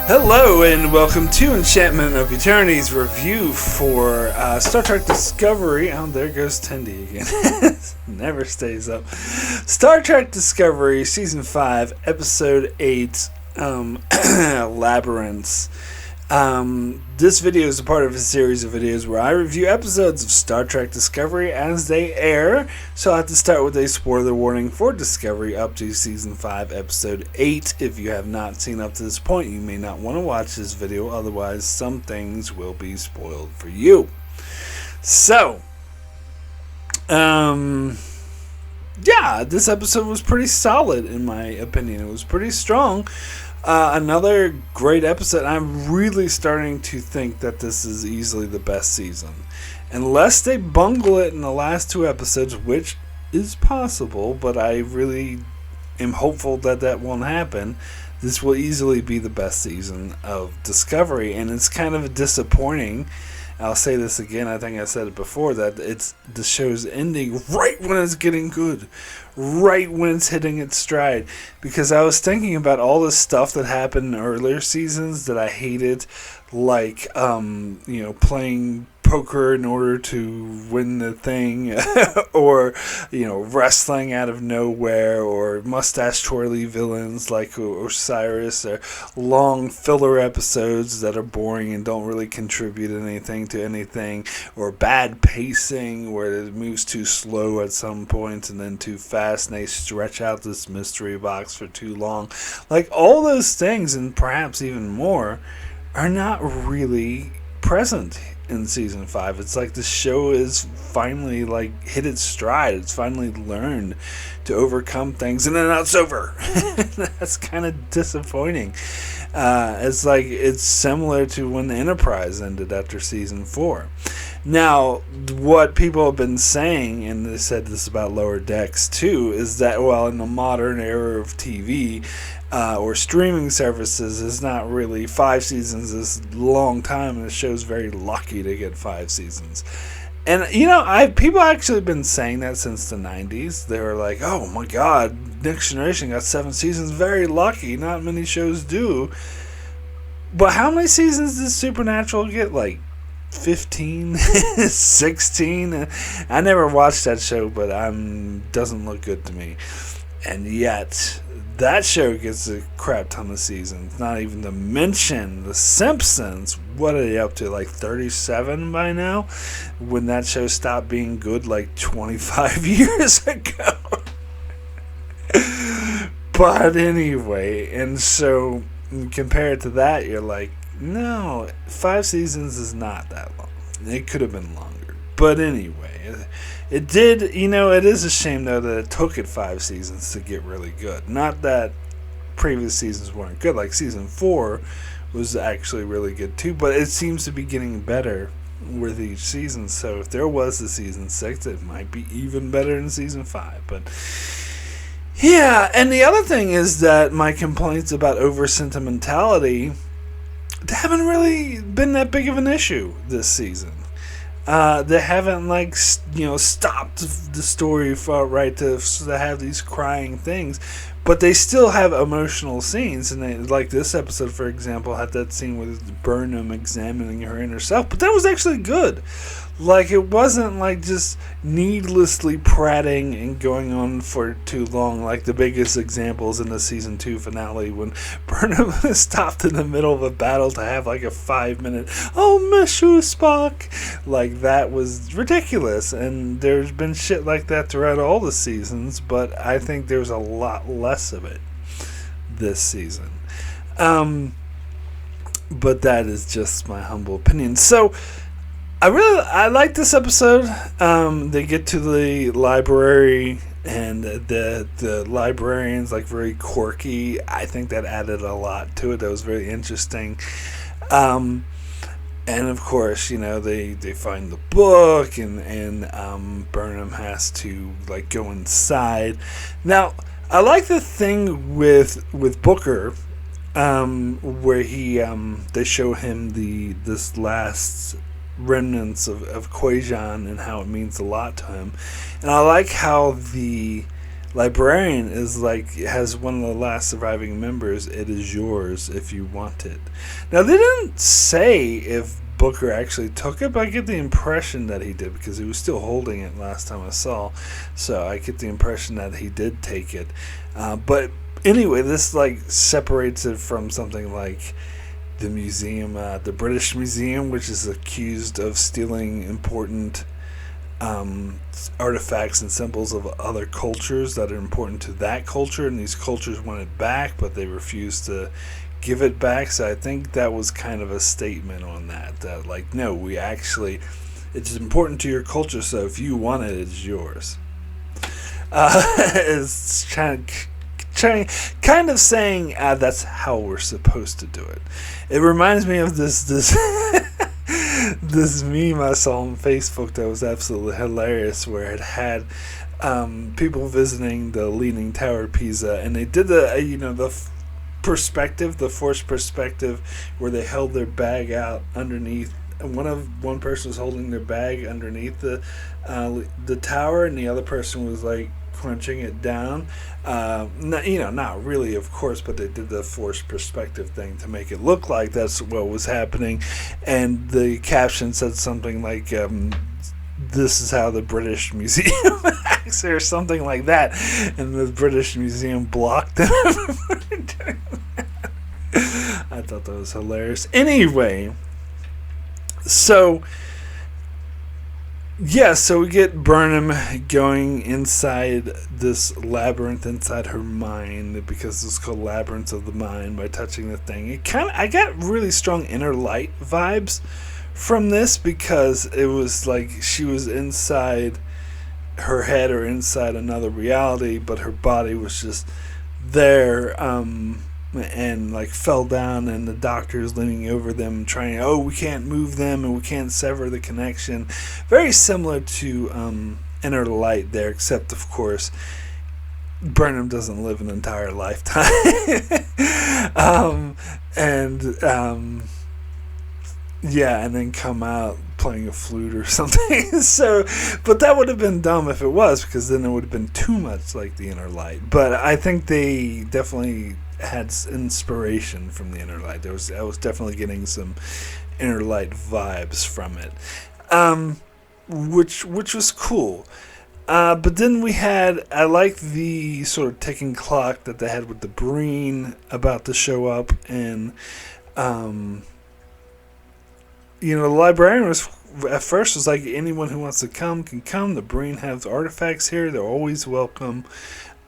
Hello and welcome to Enchantment of Eternity's review for Star Trek Discovery. Oh, there goes Tendy again. Never stays up. Star Trek Discovery, Season 5, Episode 8, Labyrinths. This video is a part of a series of videos where I review episodes of Star Trek Discovery as they air. So I have to start with a spoiler warning for Discovery up to Season 5, Episode 8. If you have not seen up to this point, you may not want to watch this video, otherwise some things will be spoiled for you. So, yeah, this episode was pretty solid in my opinion. It was pretty strong. Another great episode. I'm really starting to think that this is easily the best season. Unless they bungle it in the last two episodes, which is possible, but I really am hopeful that that won't happen. This will easily be the best season of Discovery, and it's kind of disappointing. I'll say this again, I think I said it before, that the show's ending right when it's getting good. Right when it's hitting its stride. Because I was thinking about all the stuff that happened in earlier seasons that I hated. Like, playing poker in order to win the thing. Or, wrestling out of nowhere. Or mustache twirly villains like Osiris. Or long filler episodes that are boring and don't really contribute anything to anything. Or bad pacing where it moves too slow at some points and then too fast. And they stretch out this mystery box for too long. Like, all those things and perhaps even more are not really present in season 5. It's like the show is finally hit its stride. It's finally learned to overcome things, and then it's over. That's kind of disappointing. It's similar to when the Enterprise ended after season 4. Now, what people have been saying, and they said this about Lower Decks too, is that, in the modern era of TV or streaming services, is not really 5 seasons is a long time, and the show's very lucky to get 5 seasons. And, people actually been saying that since the 90s. They were like, oh my god, Next Generation got 7 seasons, very lucky, not many shows do. But how many seasons does Supernatural get? 15, 16. I never watched that show, but doesn't look good to me. And yet, that show gets a crap ton of seasons. Not even to mention The Simpsons. What are they up to? 37 by now? When that show stopped being good 25 years ago. But anyway, and so compared to that, you're like, no, 5 seasons is not that long. It could have been longer. But anyway, it did, it is a shame, though, that it took it 5 seasons to get really good. Not that previous seasons weren't good. Season 4 was actually really good, too. But it seems to be getting better with each season. So if there was a season 6, it might be even better than season 5. But yeah, and the other thing is that my complaints about over-sentimentality, they haven't really been that big of an issue this season. They haven't stopped the story right to have these crying things, but they still have emotional scenes. And they, this episode, for example, had that scene with Burnham examining her inner self, but that was actually good. It wasn't just needlessly prating and going on for too long. The biggest examples in the season 2 finale when Burnham stopped in the middle of a battle to have a 5-minute, oh, miss you, Spock. That was ridiculous. And there's been shit like that throughout all the seasons, but I think there's a lot less of it this season. But that is just my humble opinion. So, I like this episode. They get to the library, and the librarian's very quirky. I think that added a lot to it. That was very interesting. And of course, they find the book, and Burnham has to go inside. Now, I like the thing with Booker, where they show him this last remnants of Quajan and how it means a lot to him. And I like how the Librarian is like, has one of the last surviving members. It is yours if you want it. Now, they didn't say if Booker actually took it, but I get the impression that he did because he was still holding it last time I saw. So I get the impression that he did take it. But anyway, this like separates it from something like the museum, the British Museum, which is accused of stealing important artifacts and symbols of other cultures that are important to that culture, and these cultures want it back, but they refuse to give it back. So I think that was kind of a statement on that like, no, we actually, it's important to your culture, so if you want it, it's yours. It's kind of saying that's how we're supposed to do it. It reminds me of this this meme I saw on Facebook that was absolutely hilarious, where it had people visiting the Leaning Tower of Pisa, and they did the perspective, the forced perspective, where they held their bag out underneath. One person was holding their bag underneath the tower, and the other person was like crunching it down. Not really, of course, but they did the forced perspective thing to make it look like that's what was happening. And the caption said something like, "This is how the British Museum acts," or something like that. And the British Museum blocked them from doing that. I thought that was hilarious. Anyway, so we get Burnham going inside this labyrinth inside her mind, because it's called Labyrinths of the Mind, by touching the thing. I got really strong Inner Light vibes from this, because it was like she was inside her head or inside another reality, but her body was just there, and like fell down, and the doctor's leaning over them trying, we can't move them and we can't sever the connection. Very similar to Inner Light there, except of course Burnham doesn't live an entire lifetime. And then come out playing a flute or something. So, but that would have been dumb if it was, because then it would have been too much like the Inner Light. But I think they definitely had inspiration from the Inner Light. I was definitely getting some Inner Light vibes from it, which was cool. But then I like the sort of ticking clock that they had with the Breen about to show up, and the librarian was at first was like, anyone who wants to come can come. The Breen have artifacts here; they're always welcome.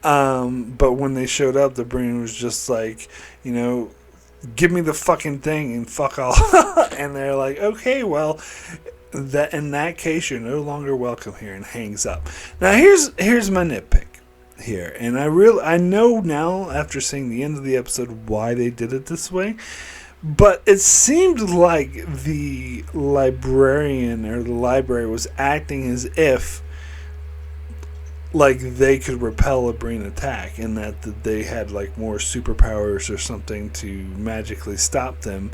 But when they showed up, the Breen was just like, give me the fucking thing and fuck off. And they're like, okay, well, that in that case, you're no longer welcome here, and hangs up. Now here's my nitpick here, and I know now after seeing the end of the episode why they did it this way. But it seemed like the librarian or the library was acting as if like they could repel a Breen attack, and that they had like more superpowers or something to magically stop them.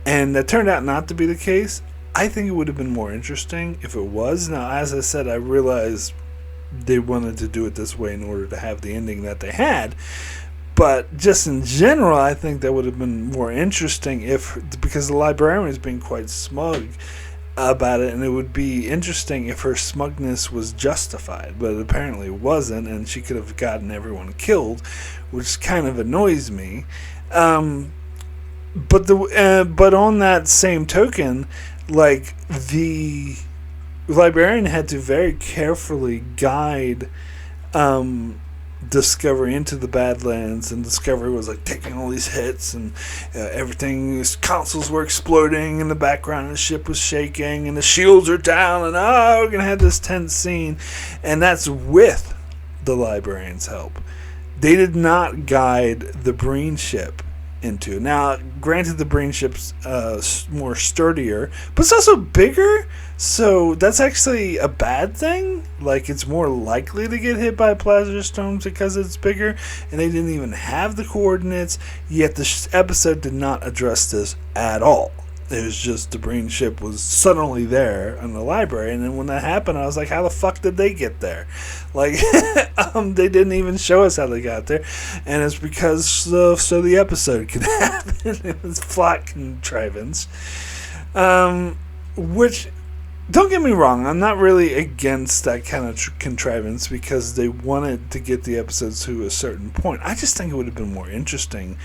And that turned out not to be the case. I think it would have been more interesting if it was. Now, as I said, I realize they wanted to do it this way in order to have the ending that they had. But just in general, I think that would have been more interesting because the librarian was being quite smug about it, and it would be interesting if her smugness was justified, but it apparently wasn't, and she could have gotten everyone killed, which kind of annoys me. But on that same token, like, the librarian had to very carefully guide Discovery into the Badlands, and Discovery was like taking all these hits, and everything, his consoles were exploding in the background, and the ship was shaking, and the shields are down, and we're gonna have this tense scene. And that's with the librarian's help. They did not guide the Breen ship into it. Now, granted, the Breen ship's more sturdier, but it's also bigger, so that's actually a bad thing. Like, it's more likely to get hit by plasma storms because it's bigger, and they didn't even have the coordinates, yet the episode did not address this at all. It was just the Breen ship was suddenly there in the library, and then when that happened, I was like, "How the fuck did they get there?" Like, they didn't even show us how they got there, and it's because so the episode could happen. It was plot contrivance, which. Don't get me wrong, I'm not really against that kind of contrivance because they wanted to get the episodes to a certain point. I just think it would have been more interesting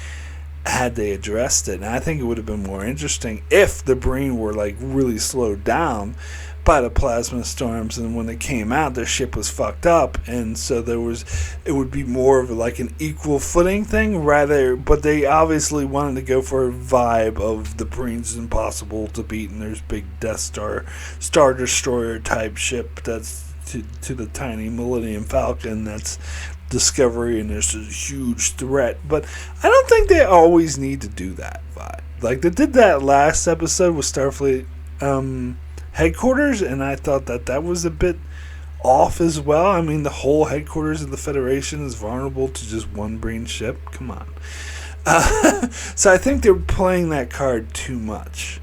had they addressed it. And I think it would have been more interesting if the Breen were like really slowed down by the plasma storms, and when they came out, their ship was fucked up, and so it would be more of like an equal footing thing but they obviously wanted to go for a vibe of the Breen's impossible to beat, and there's big Death Star Destroyer type ship that's to the tiny Millennium Falcon that's Discovery, and there's a huge threat. But I don't think they always need to do that vibe. Like they did that last episode with Starfleet headquarters, and I thought that was a bit off as well. I mean, the whole headquarters of the Federation is vulnerable to just one Breen ship. Come on. So I think they're playing that card too much,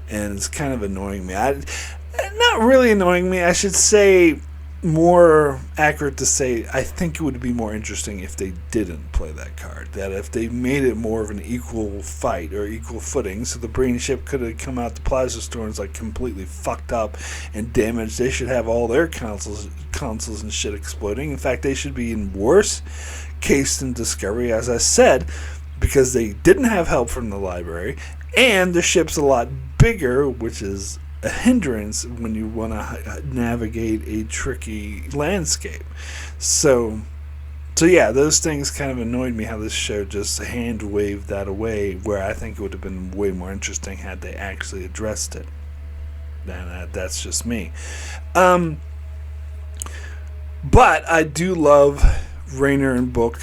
and it's kind of annoying me. Not really annoying me. I should say, more accurate to say, I think it would be more interesting if they didn't play that card. That if they made it more of an equal fight or equal footing, so the Breen ship could have come out the plasma storms like completely fucked up and damaged. They should have all their consoles and shit exploding. In fact, they should be in worse case than Discovery, as I said, because they didn't have help from the library, and the ship's a lot bigger, which is a hindrance when you want to navigate a tricky landscape. So yeah, those things kind of annoyed me, how this show just hand waved that away, where I think it would have been way more interesting had they actually addressed it. And that's just me. But I do love Rayner and Book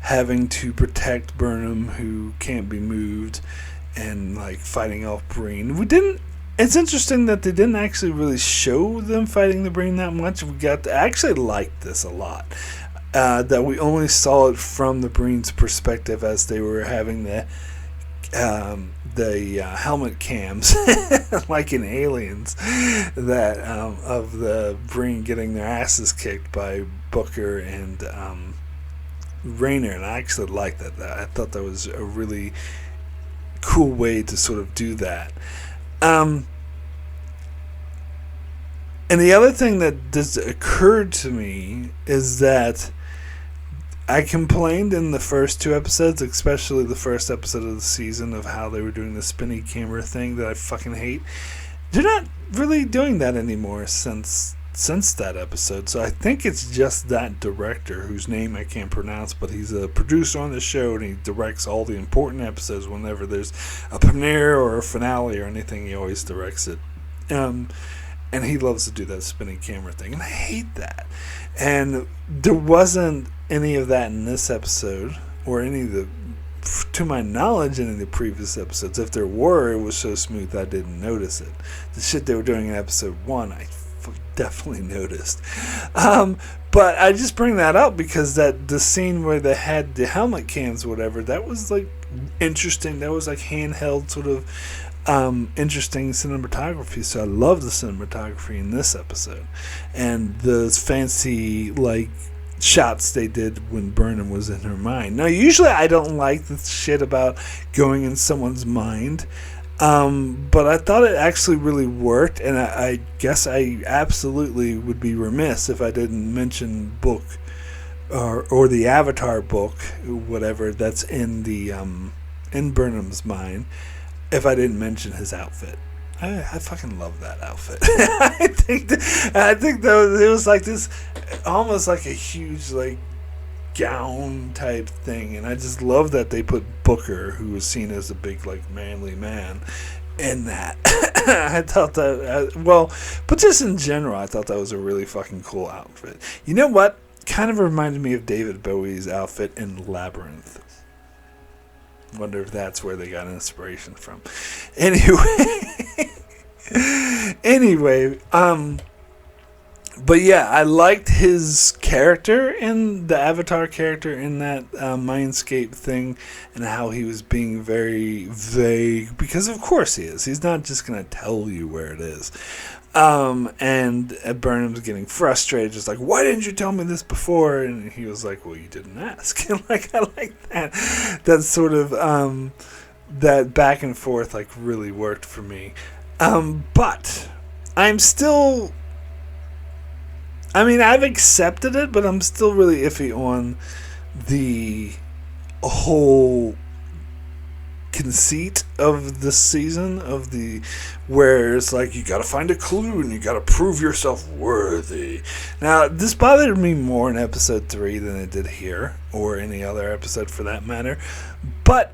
having to protect Burnham, who can't be moved, and like fighting off Breen. It's interesting that they didn't actually really show them fighting the Breen that much. I actually liked this a lot. That we only saw it from the Breen's perspective as they were having the helmet cams, like in Aliens, that of the Breen getting their asses kicked by Booker and Rayner, and I actually liked that. I thought that was a really cool way to sort of do that. And the other thing that just occurred to me is that I complained in the first two episodes, especially the first episode of the season, of how they were doing the spinny camera thing that I fucking hate. They're not really doing that anymore since that episode. So I think it's just that director, whose name I can't pronounce, but he's a producer on the show, and he directs all the important episodes. Whenever there's a premiere or a finale or anything, he always directs it. And he loves to do that spinning camera thing, and I hate that. And there wasn't any of that in this episode, or any of the, to my knowledge, any of the previous episodes. If there were, it was so smooth I didn't notice it. The shit they were doing in episode 1, I definitely noticed. But I just bring that up because the scene where they had the helmet cams or whatever, that was like interesting. That was like handheld sort of interesting cinematography. So I love the cinematography in this episode, and the fancy like shots they did when Burnham was in her mind. Now usually I don't like the shit about going in someone's mind, but I thought it actually really worked, and I guess I absolutely would be remiss if I didn't mention book or the Avatar book, whatever that's in the in Burnham's mind, if I didn't mention his outfit. I fucking love that outfit. I think that it was like this, almost like a huge like gown type thing, and I just love that they put Booker, who was seen as a big like manly man, in that. I thought that but just in general, I thought that was a really fucking cool outfit. You know what? Kind of reminded me of David Bowie's outfit in Labyrinth. Wonder if that's where they got inspiration from. Anyway, But yeah, I liked his character in the Avatar character in that Mindscape thing, and how he was being very vague, because of course he is. He's not just going to tell you where it is. And Burnham's getting frustrated, just like, why didn't you tell me this before? And he was like, well, you didn't ask. And like, I like that. That sort of that back and forth like really worked for me. But I'm still, I mean, I've accepted it, but I'm still really iffy on the whole conceit of the season, of the where it's like you gotta find a clue and you gotta prove yourself worthy. Now, this bothered me more in episode 3 than it did here, or any other episode for that matter, but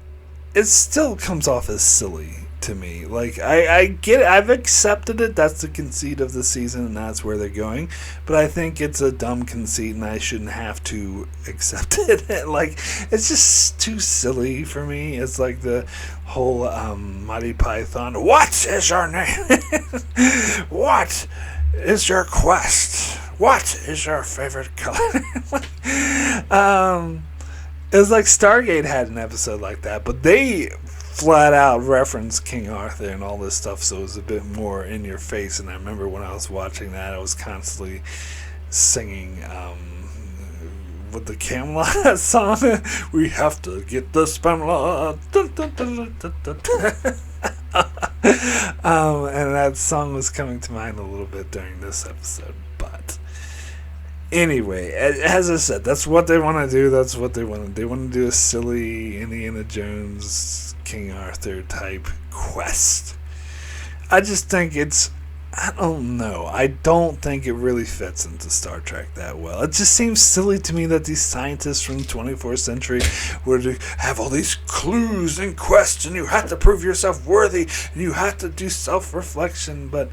it still comes off as silly to me. Like, I get it, I've accepted it, that's the conceit of the season and that's where they're going, but I think it's a dumb conceit and I shouldn't have to accept it. Like, it's just too silly for me. It's like the whole Monty Python, what is your name? What is your quest? What is your favorite color? It was like Stargate had an episode like that, but they flat out reference King Arthur and all this stuff, so it was a bit more in your face. And I remember when I was watching that, I was constantly singing with the Camelot song, we have to get the Spamalot. And that song was coming to mind a little bit during this episode. But anyway, as I said, that's what they want to do. That's what they want to do. They want to do a silly Indiana Jones, King Arthur type quest. I just think it's, I don't know. I don't think it really fits into Star Trek that well. It just seems silly to me that these scientists from the 24th century were to have all these clues and quests, and you have to prove yourself worthy, and you have to do self-reflection. But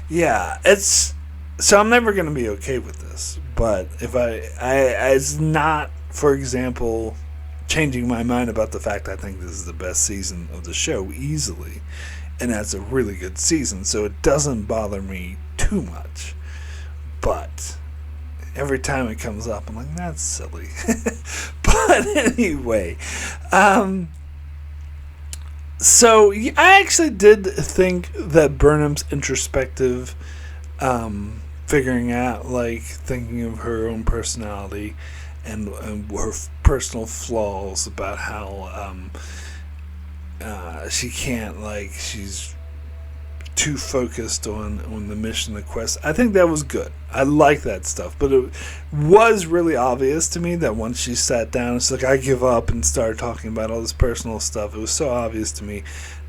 yeah, it's, so I'm never going to be okay with this. But if I it's not, for example, changing my mind about the fact I think this is the best season of the show easily, and that's a really good season, so it doesn't bother me too much. But every time it comes up, I'm like, that's silly. But anyway, so I actually did think that Burnham's introspective, figuring out, like, thinking of her own personality and her personal flaws, about how she can't, like, she's too focused on the mission, the quest. I think that was good. I like that stuff, but it was really obvious to me that once she sat down, it's like, I give up, and started talking about all this personal stuff. It was so obvious to me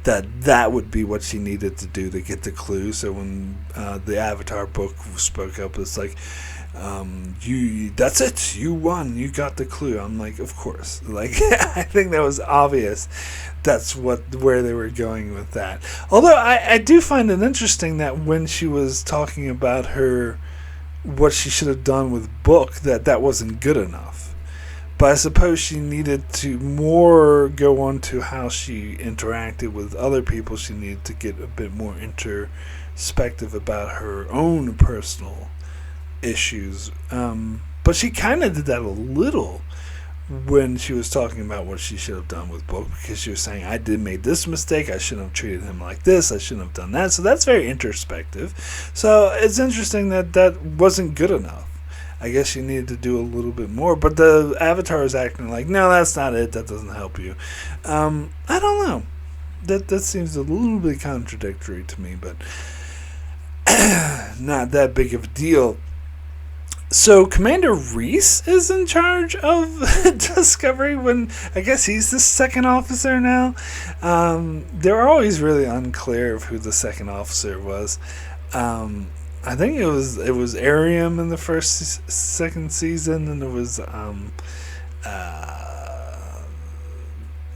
that that would be what she needed to do to get the clue. So when the Avatar book spoke up, it's like, that's it, you won, you got the clue. I'm like, of course. Like, I think that was obvious. That's where they were going with that. Although I do find it interesting that when she was talking about what she should have done with Book, that wasn't good enough. But I suppose she needed to more go on to how she interacted with other people. She needed to get a bit more introspective about her own personal issues. But she kind of did that a little when she was talking about what she should have done with Book, because she was saying, I made this mistake, I shouldn't have treated him like this, I shouldn't have done that. So that's very introspective. So it's interesting that wasn't good enough. I guess she needed to do a little bit more, but the Avatar is acting like, no, that's not it, that doesn't help you. I don't know. That seems a little bit contradictory to me, but not that big of a deal. So Commander Reese is in charge of Discovery, when I guess he's the second officer now. They're always really unclear of who the second officer was. I think it was Ariam in the second season, and it was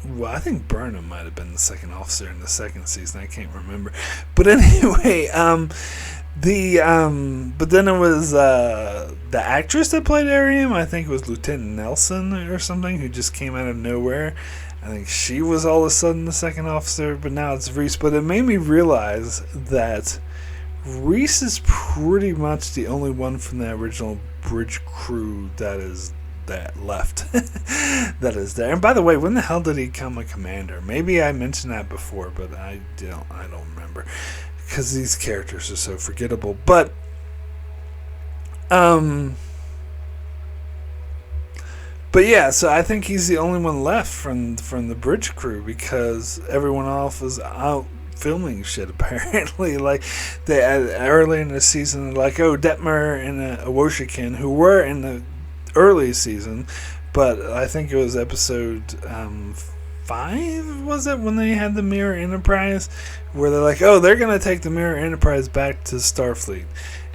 well, I think Burnham might have been the second officer in the second season. I can't remember, but anyway, but then it was the actress that played Ariam. I think it was Lieutenant Nelson or something, who just came out of nowhere. I think she was all of a sudden the second officer, but now it's Reese. But it made me realize that Reese is pretty much the only one from the original bridge crew that left that is there. And by the way, when the hell did he become a commander? Maybe I mentioned that before, but I don't remember because these characters are so forgettable. But yeah, so I think he's the only one left from the bridge crew because everyone else is out filming shit apparently. Like they early in the season, like Detmer and Awoshikin, who were in the early season, but I think it was episode 5, was it, when they had the Mirror Enterprise, where they're like, they're gonna take the Mirror Enterprise back to Starfleet.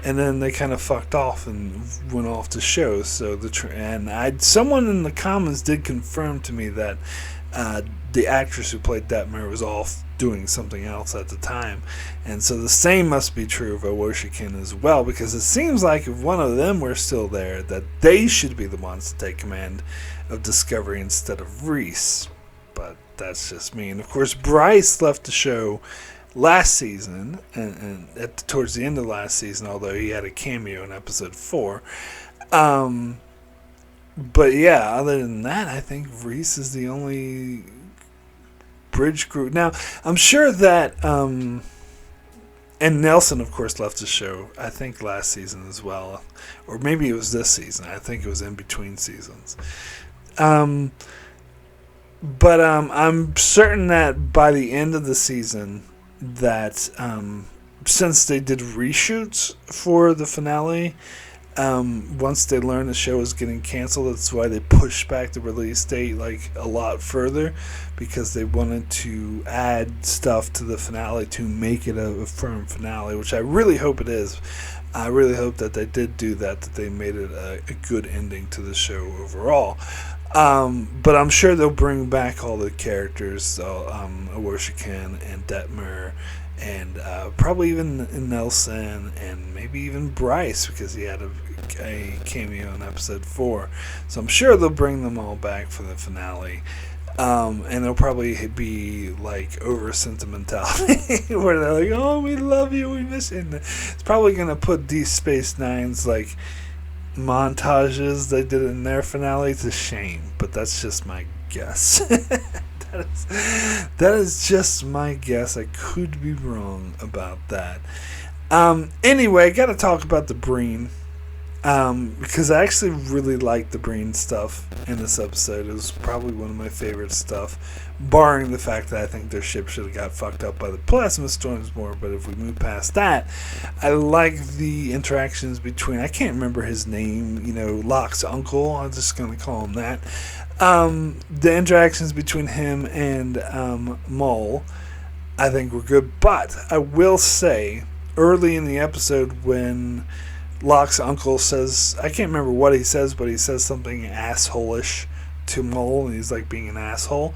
And then they kind of fucked off and went off to shows. So someone in the comments did confirm to me that the actress who played Detmer was off doing something else at the time, and so the same must be true of Awoshikin as well, because it seems like if one of them were still there, that they should be the ones to take command of Discovery instead of Reese. But that's just me. And of course, Bryce left the show last season, and towards the end of last season, although he had a cameo in episode 4. But yeah, other than that, I think Reese is the only bridge crew. Now, I'm sure that, and Nelson, of course, left the show, I think last season as well. Or maybe it was this season. I think it was in between seasons. But I'm certain that by the end of the season, that since they did reshoots for the finale, once they learned the show was getting canceled, that's why they pushed back the release date like a lot further, because they wanted to add stuff to the finale to make it a firm finale, which I really hope it is. I really hope that they did do that they made it a good ending to the show overall. But I'm sure they'll bring back all the characters, Awoshikin and Detmer, and probably even Nelson, and maybe even Bryce, because he had a cameo in episode 4. So I'm sure they'll bring them all back for the finale. And they'll probably be like over sentimentality, where they're like, "Oh, we love you, we miss you." And it's probably gonna put Deep Space Nine's like montages they did in their finale to shame, but that's just my guess. that is just my guess. I could be wrong about that. Anyway, I gotta talk about the Breen, because I actually really liked the Breen stuff in this episode. It was probably one of my favorite stuff, barring the fact that I think their ship should have got fucked up by the plasma storms more. But if we move past that, I like the interactions between, I can't remember his name, Locke's uncle, I'm just going to call him that. The interactions between him and Maul, I think were good. But I will say, early in the episode when Locke's uncle says, I can't remember what he says, but he says something asshole-ish to Maul, and he's like being an asshole.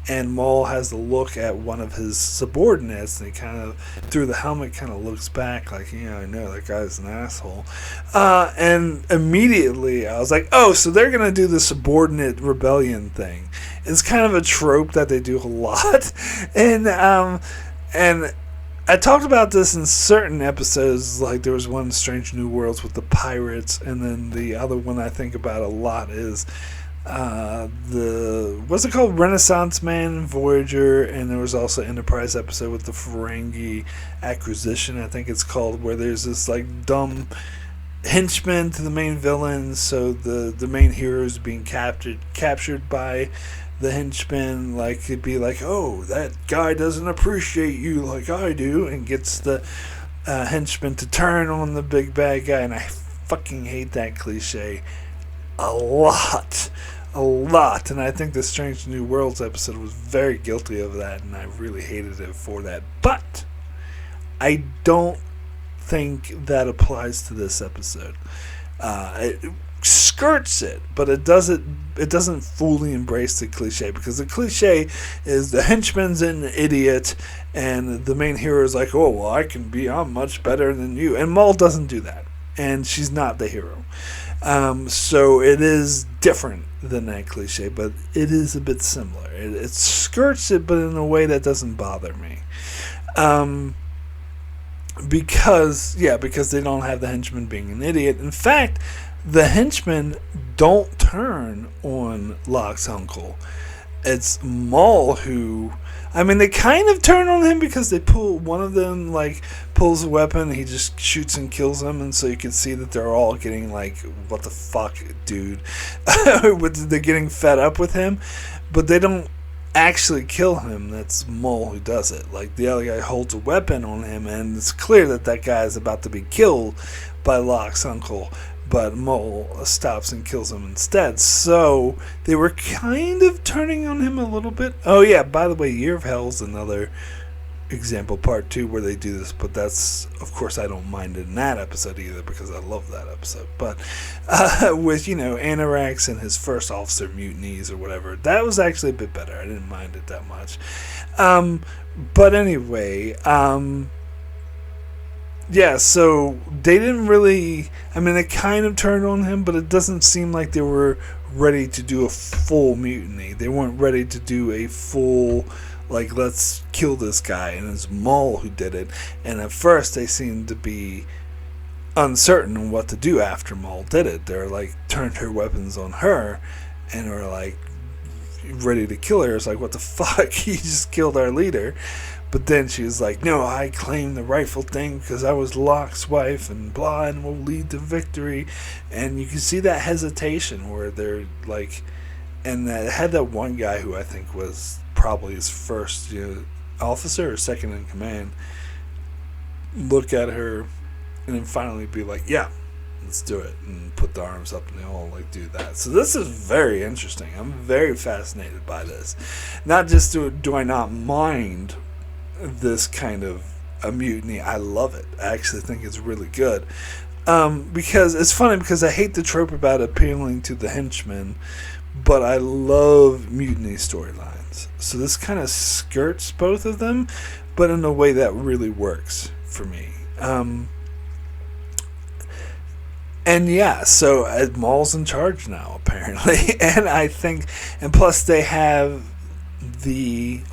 And Maul has to look at one of his subordinates, and he kind of, through the helmet, kind of looks back like, I know that guy's an asshole. And immediately I was like, so they're going to do the subordinate rebellion thing. It's kind of a trope that they do a lot. And I talked about this in certain episodes, like there was one Strange New Worlds with the pirates, and then the other one I think about a lot is what's it called, Renaissance Man, Voyager, and there was also Enterprise episode with the Ferengi Acquisition, I think it's called, where there's this like dumb henchman to the main villain, so the main hero is being captured by the henchman, like it'd be like, that guy doesn't appreciate you like I do, and gets the henchman to turn on the big bad guy, and I fucking hate that cliche a lot, and I think the Strange New Worlds episode was very guilty of that, and I really hated it for that. But I don't think that applies to this episode. It skirts it, but it doesn't fully embrace the cliche, because the cliche is the henchman's an idiot and the main hero is like, I'm much better than you, and Maul doesn't do that, and she's not the hero. So it is different than that cliche, but it is a bit similar. It skirts it, but in a way that doesn't bother me. because they don't have the henchman being an idiot. In fact, the henchmen don't turn on Locke's uncle. It's Maul who, I mean, they kind of turn on him because they pull, one of them like pulls a weapon and he just shoots and kills him, and so you can see that they're all getting like, what the fuck, dude. They're getting fed up with him, but they don't actually kill him. That's Mole who does it. Like, the other guy holds a weapon on him, and it's clear that that guy is about to be killed by Locke's uncle, but Mole stops and kills him instead. So they were kind of turning on him a little bit. Oh yeah, by the way, Year of Hell's another example, part 2, where they do this, but that's, of course, I don't mind in that episode either, because I love that episode. But with, Anorax and his first officer mutinies or whatever, that was actually a bit better. I didn't mind it that much. But anyway, yeah, so they didn't really, I mean, they kind of turned on him, but it doesn't seem like they were ready to do a full mutiny. They weren't ready to do a full, like, let's kill this guy, and it's Maul who did it. And at first they seemed to be uncertain on what to do after Maul did it. They're like, turned their weapons on her and are like ready to kill her. It's like, what the fuck, he just killed our leader. But then she was like, no, I claim the rightful thing because I was Locke's wife and blah, and will lead to victory. And you can see that hesitation where they're like, and that had that one guy who I think was probably his first officer or second in command look at her and then finally be like, yeah, let's do it, and put the arms up and they all like do that. So this is very interesting. I'm very fascinated by this. Not just do I not mind this kind of a mutiny, I love it. I actually think it's really good. Because it's funny, because I hate the trope about appealing to the henchmen, but I love mutiny storylines. So this kind of skirts both of them, but in a way that really works for me. And yeah, so Maul's in charge now, apparently. And I think, and plus they have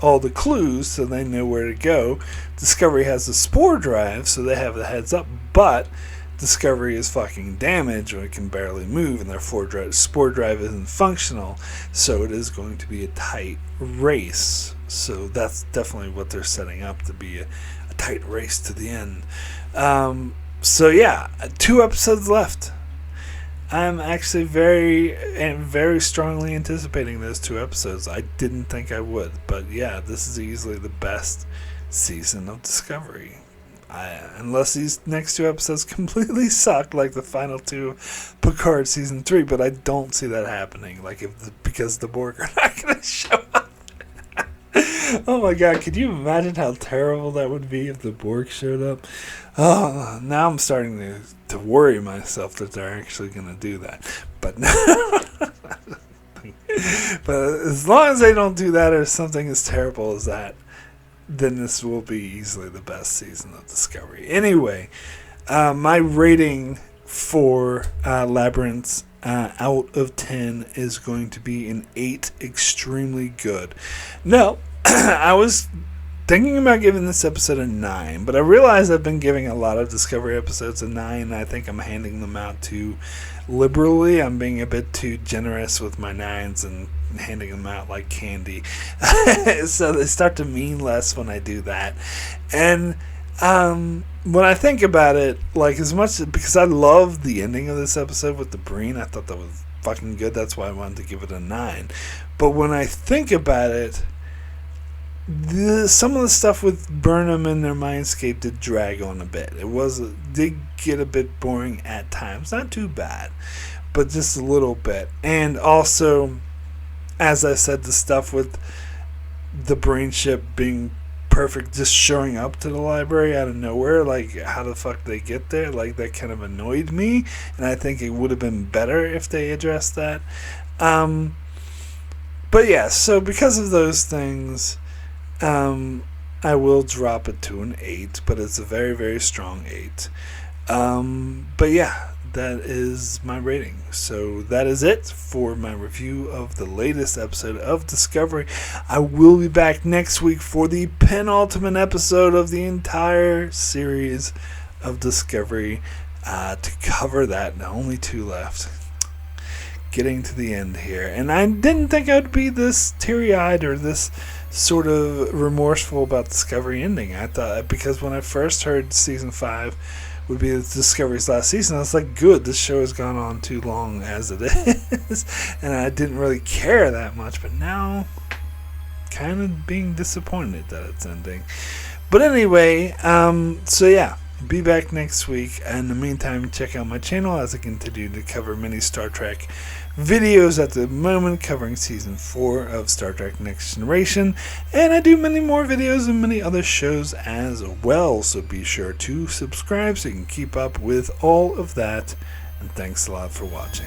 all the clues, so they know where to go. Discovery has the spore drive, so they have the heads up, but Discovery is fucking damaged, or it can barely move, and their spore drive isn't functional, so it is going to be a tight race. So that's definitely what they're setting up to be, a tight race to the end. So yeah, 2 episodes left. I'm actually very strongly anticipating those 2 episodes. I didn't think I would, but yeah, this is easily the best season of Discovery. Unless these next 2 episodes completely suck, like the final 2 of Picard season 3, but I don't see that happening. Like, because the Borg are not going to show up. Oh my god, could you imagine how terrible that would be if the Borg showed up? Oh, now I'm starting to worry myself that they're actually going to do that. But but as long as they don't do that, or something as terrible as that, then this will be easily the best season of Discovery. Anyway, my rating for Labyrinths out of 10 is going to be an 8, extremely good. Now, I was thinking about giving this episode a 9, but I realized I've been giving a lot of Discovery episodes a 9, and I think I'm handing them out too liberally. I'm being a bit too generous with my 9s and handing them out like candy. So they start to mean less when I do that. And when I think about it, like, as much, because I love the ending of this episode with the Breen, I thought that was fucking good. That's why I wanted to give it a 9. But when I think about it, some of the stuff with Burnham and their mindscape did drag on a bit. Did get a bit boring at times. Not too bad, but just a little bit. And also, as I said, the stuff with the Brain ship being perfect, just showing up to the library out of nowhere, like, how the fuck they get there, like, that kind of annoyed me, and I think it would have been better if they addressed that. But yeah, so because of those things, I will drop it to an 8, but it's a very, very strong 8. But yeah, that is my rating. So that is it for my review of the latest episode of Discovery. I will be back next week for the penultimate episode of the entire series of Discovery to cover that. Now, only 2 left. Getting to the end here. And I didn't think I would be this teary-eyed or this sort of remorseful about Discovery ending. I thought, because when I first heard season 5 would be Discovery's last season, I was like, good, this show has gone on too long as it is. And I didn't really care that much, but now kind of being disappointed that it's ending. But anyway, so yeah, be back next week. In the meantime, check out my channel as I continue to cover many Star Trek videos at the moment, covering season 4 of Star Trek Next Generation, and I do many more videos and many other shows as well, so be sure to subscribe so you can keep up with all of that, and thanks a lot for watching.